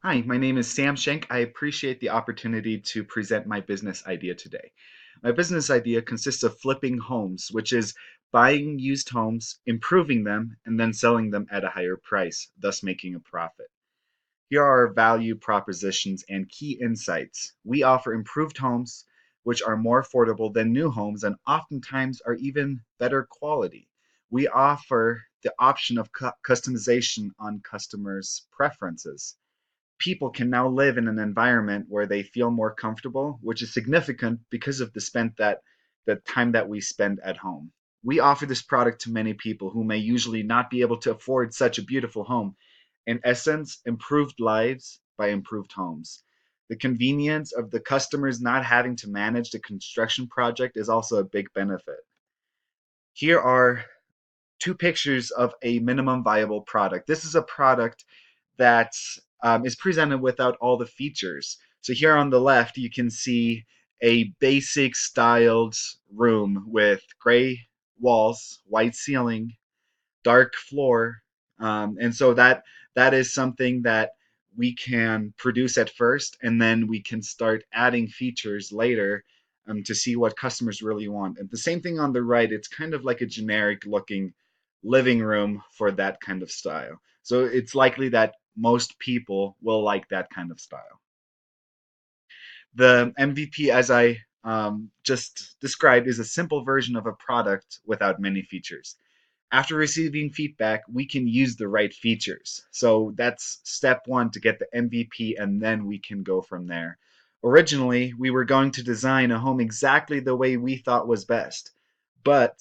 Hi, my name is Sam Schenk. I appreciate the opportunity to present my business idea today. My business idea consists of flipping homes, which is buying used homes, improving them, and then selling them at a higher price, thus making a profit. Here are our value propositions and key insights. We offer improved homes, which are more affordable than new homes and oftentimes are even better quality. We offer the option of customization on customers' preferences. People can now live in an environment where they feel more comfortable, which is significant because of the time that we spend at home. We offer this product to many people who may usually not be able to afford such a beautiful home. In essence, improved lives by improved homes. The convenience of the customers not having to manage the construction project is also a big benefit. Here are two pictures of a minimum viable product. This is a product that is presented without all the features. So here on the left, you can see a basic styled room with gray walls, white ceiling, dark floor, and so that is something that we can produce at first, and then we can start adding features later to see what customers really want. And the same thing on the right, it's kind of like a generic looking living room for that kind of style. So it's likely that most people will like that kind of style. The MVP, as I just described, is a simple version of a product without many features. After receiving feedback, we can use the right features. So that's step one to get the MVP, and then we can go from there. Originally, we were going to design a home exactly the way we thought was best, but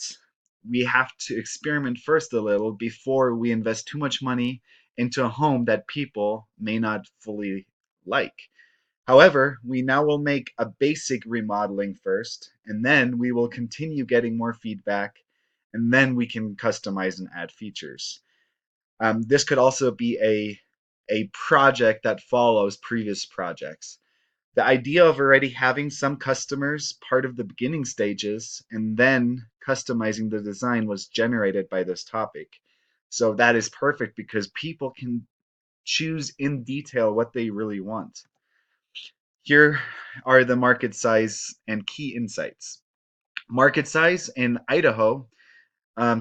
we have to experiment first a little before we invest too much money into a home that people may not fully like. However, we now will make a basic remodeling first, and then we will continue getting more feedback, and then we can customize and add features. This could also be a project that follows previous projects. The idea of already having some customers part of the beginning stages and then customizing the design was generated by this topic. So that is perfect because people can choose in detail what they really want. Here are the market size and key insights. Market size in Idaho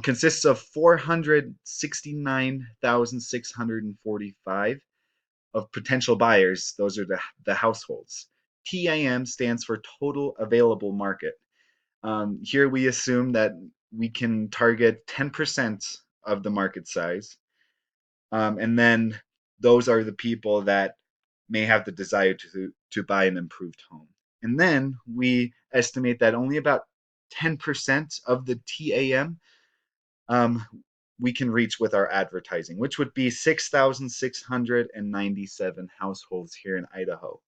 consists of 469,645 of potential buyers. Those are the households. TAM stands for total available market. Here we assume that we can target 10% of the market size. And then those are the people that may have the desire to buy an improved home. And then we estimate that only about 10% of the TAM um, we can reach with our advertising, which would be 6,697 households here in Idaho.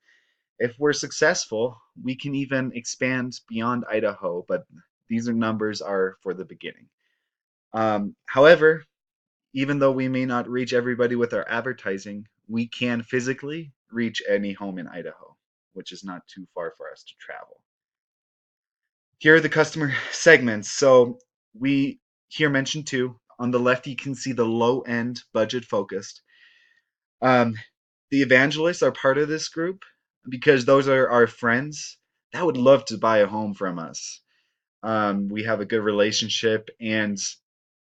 If we're successful, we can even expand beyond Idaho, but these are numbers are for the beginning. However, even though we may not reach everybody with our advertising, we can physically reach any home in Idaho, which is not too far for us to travel. Here are the customer segments. So we here mentioned two. On the left, you can see the low end budget focused. Um, the evangelists are part of this group because those are our friends that would love to buy a home from us. We have a good relationship, and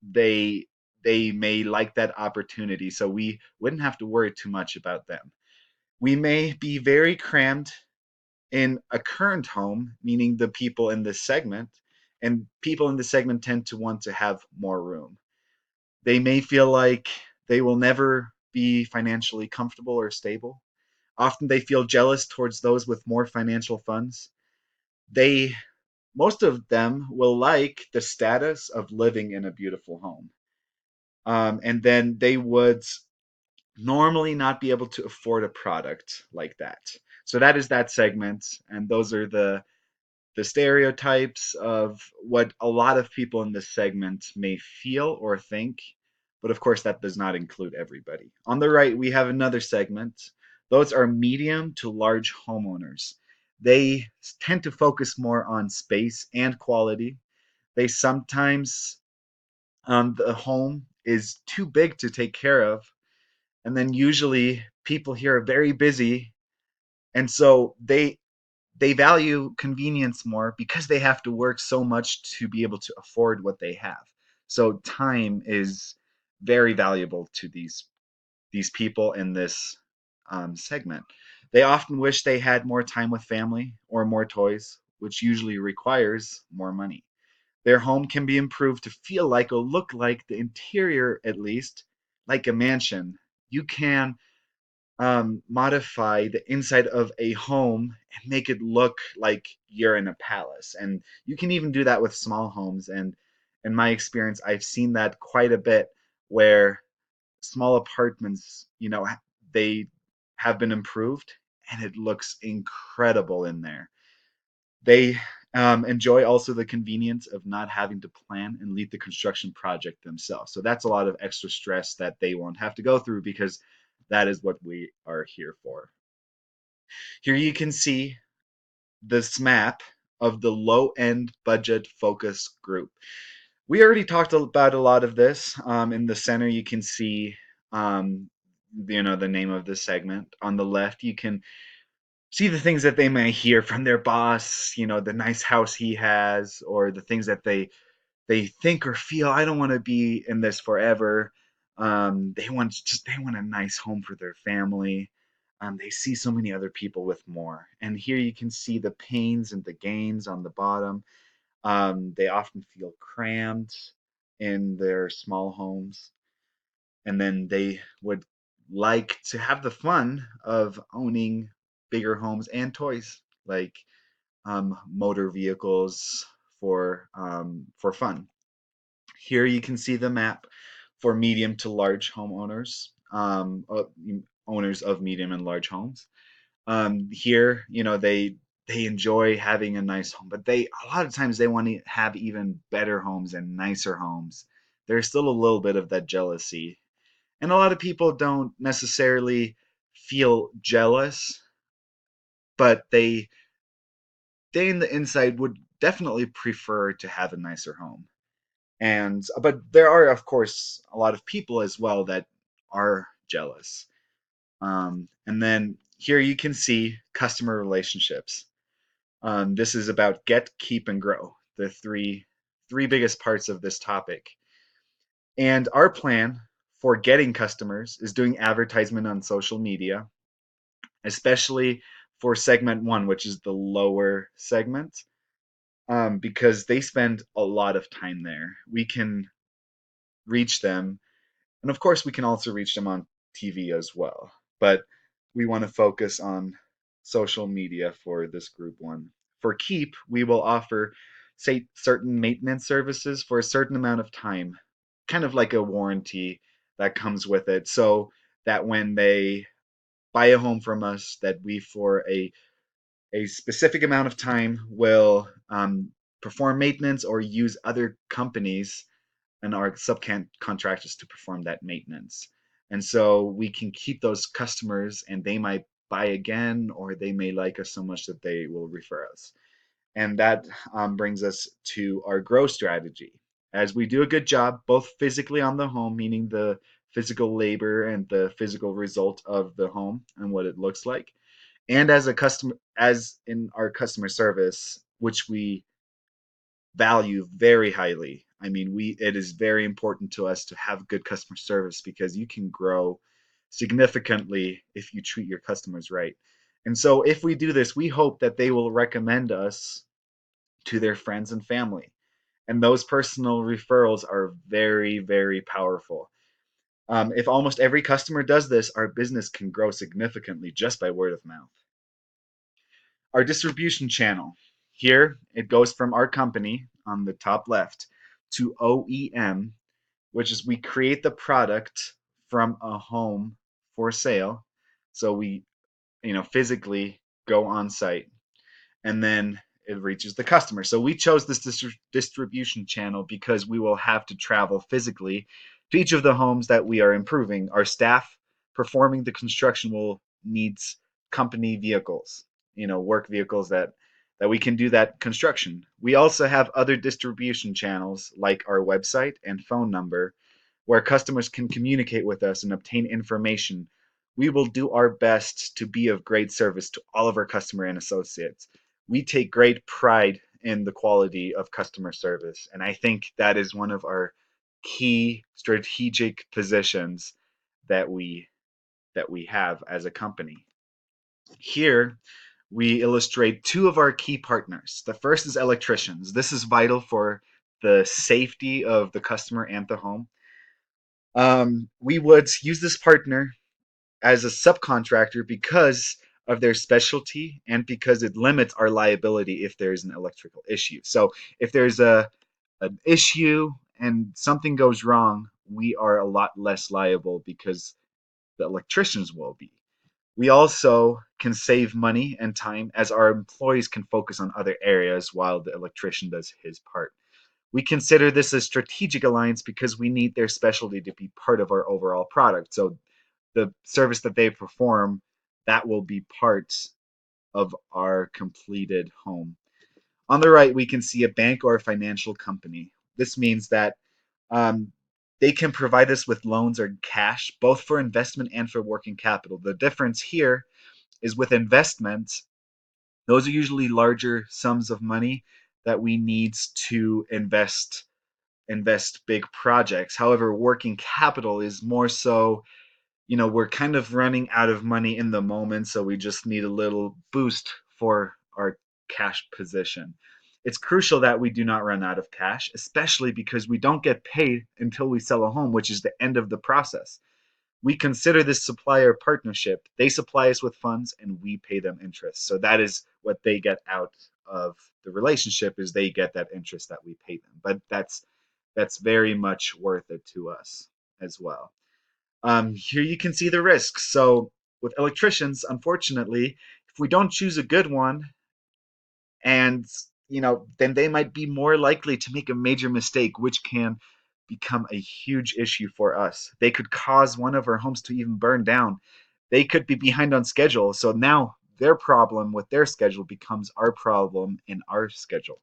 they they may like that opportunity, so we wouldn't have to worry too much about them. We may be very crammed in a current home, meaning the people in this segment, and people in this segment tend to want to have more room. They may feel like they will never be financially comfortable or stable. Often they feel jealous towards those with more financial funds. They Most of them will like the status of living in a beautiful home. And then they would normally not be able to afford a product like that. So that is that segment, and those are the stereotypes of what a lot of people in this segment may feel or think, but of course that does not include everybody. On the right, we have another segment. Those are medium to large homeowners. They tend to focus more on space and quality. They sometimes the home is too big to take care of, and then usually people here are very busy, and so they value convenience more because they have to work so much to be able to afford what they have. So time is very valuable to these people in this segment. They often wish they had more time with family or more toys, which usually requires more money. Their home can be improved to feel like or look like the interior, at least, like a mansion. You can modify the inside of a home and make it look like you're in a palace. And you can even do that with small homes. And in my experience, I've seen that quite a bit where small apartments, they have been improved and it looks incredible in there. They enjoy also the convenience of not having to plan and lead the construction project themselves. So that's a lot of extra stress that they won't have to go through because that is what we are here for. Here you can see this map of the low end budget focus group. We already talked about a lot of this. In the center, you can see, um, the name of the segment. On the left, you can see the things that they may hear from their boss, the nice house he has, or the things that they think or feel. I don't want to be in this forever. They want a nice home for their family. They see so many other people with more, and here you can see the pains and the gains on the bottom. They often feel crammed in their small homes, and then they would like to have the fun of owning bigger homes and toys like motor vehicles for fun. Here you can see the map for medium to large homeowners, owners of medium and large homes. Here, they enjoy having a nice home, but they a lot of times they want to have even better homes and nicer homes. There's still a little bit of that jealousy, and a lot of people don't necessarily feel jealous, but they in the inside would definitely prefer to have a nicer home. And but there are of course a lot of people as well that are jealous. And then here you can see customer relationships. This is about get, keep, and grow, the three biggest parts of this topic. And our plan for getting customers is doing advertisement on social media, especially for segment one, which is the lower segment, because they spend a lot of time there. We can reach them, and of course, we can also reach them on TV as well. But we want to focus on social media for this group one. For Keep, we will offer, say, certain maintenance services for a certain amount of time, kind of like a warranty that comes with it, so that when they buy a home from us, that we for a specific amount of time will perform maintenance or use other companies and our subcontractors to perform that maintenance. And so we can keep those customers and they might buy again or they may like us so much that they will refer us. And that brings us to our growth strategy. As we do a good job, both physically on the home, meaning the physical labor and the physical result of the home and what it looks like, and as a customer, as in our customer service, which we value very highly. I mean, it is very important to us to have good customer service because you can grow significantly if you treat your customers right. And so if we do this, we hope that they will recommend us to their friends and family. And those personal referrals are very, very powerful. If almost every customer does this, our business can grow significantly just by word of mouth. Our distribution channel. Here it goes from our company on the top left to OEM, which is we create the product from a home for sale. So we, physically go on site and then it reaches the customer. So we chose this distribution channel because we will have to travel physically to each of the homes that we are improving. Our staff performing the construction will needs company vehicles, work vehicles that we can do that construction. We also have other distribution channels like our website and phone number where customers can communicate with us and obtain information we will do our best to be of great service to all of our customer and associates. We take great pride in the quality of customer service, and I think that is one of our key strategic positions that we have as a company. Here, we illustrate two of our key partners. The first is electricians. This is vital for the safety of the customer and the home. We would use this partner as a subcontractor because of their specialty and because it limits our liability if there's an electrical issue. So if there's an issue and something goes wrong, we are a lot less liable because the electricians will be. We also can save money and time as our employees can focus on other areas while the electrician does his part. We consider this a strategic alliance because we need their specialty to be part of our overall product. So the service that they perform, that will be part of our completed home. On the right, we can see a bank or a financial company. This means that um, they can provide us with loans or cash, both for investment and for working capital. The difference here is with investments, those are usually larger sums of money that we need to invest big projects. However, working capital is more so, we're kind of running out of money in the moment, so we just need a little boost for our cash position. It's crucial that we do not run out of cash, especially because we don't get paid until we sell a home, which is the end of the process. We consider this supplier partnership. They supply us with funds and we pay them interest. So that is what they get out of the relationship, is they get that interest that we pay them. But that's very much worth it to us as well. Here you can see the risks. So with electricians, unfortunately, if we don't choose a good one, and then they might be more likely to make a major mistake, which can become a huge issue for us. They could cause one of our homes to even burn down. They could be behind on schedule. So now their problem with their schedule becomes our problem in our schedule.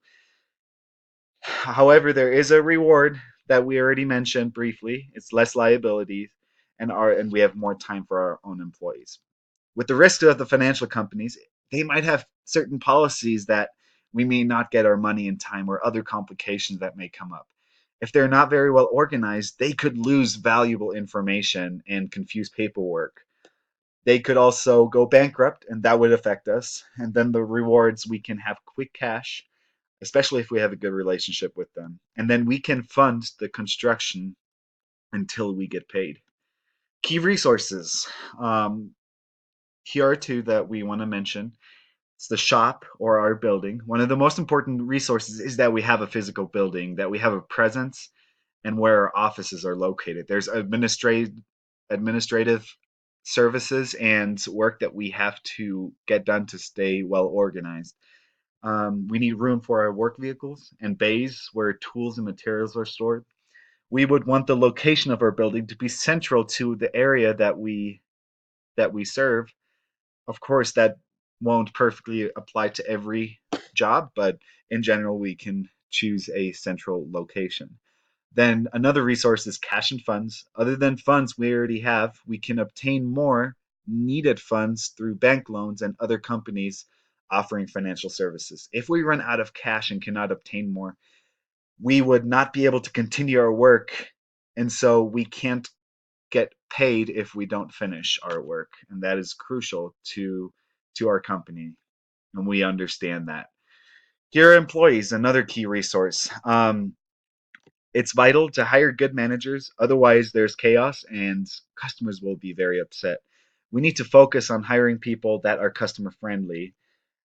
However, there is a reward that we already mentioned briefly. It's less liabilities, and we have more time for our own employees. With the risk of the financial companies, they might have certain policies that we may not get our money in time, or other complications that may come up. If they're not very well organized, they could lose valuable information and confuse paperwork. They could also go bankrupt, and that would affect us. And then the rewards, we can have quick cash, especially if we have a good relationship with them. And then we can fund the construction until we get paid. Key resources. Um, Here are two that we want to mention. It's the shop or our building. One of the most important resources is that we have a physical building, that we have a presence, and where our offices are located. There's administrative services and work that we have to get done to stay well organized. We need room for our work vehicles and bays where tools and materials are stored. We would want the location of our building to be central to the area that we serve. Of course, that won't perfectly apply to every job, but in general, we can choose a central location. Then another resource is cash and funds. Other than funds we already have, we can obtain more needed funds through bank loans and other companies offering financial services. If we run out of cash and cannot obtain more, we would not be able to continue our work. And so we can't get paid if we don't finish our work. And that is crucial to our company. And we understand that. Here are employees, another key resource. It's vital to hire good managers, otherwise, there's chaos and customers will be very upset. We need to focus on hiring people that are customer friendly.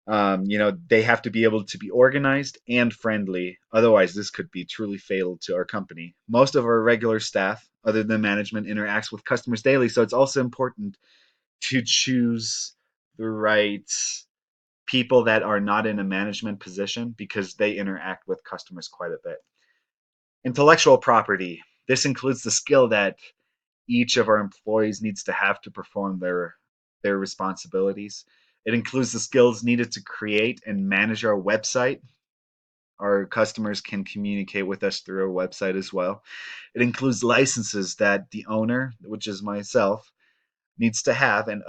They have to be able to be organized and friendly. Otherwise, this could be truly fatal to our company. Most of our regular staff, other than management, interacts with customers daily. So it's also important to choose the right people that are not in a management position because they interact with customers quite a bit. Intellectual property. This includes the skill that each of our employees needs to have to perform their responsibilities. It includes the skills needed to create and manage our website. Our customers can communicate with us through our website as well. It includes licenses that the owner, which is myself, needs to have and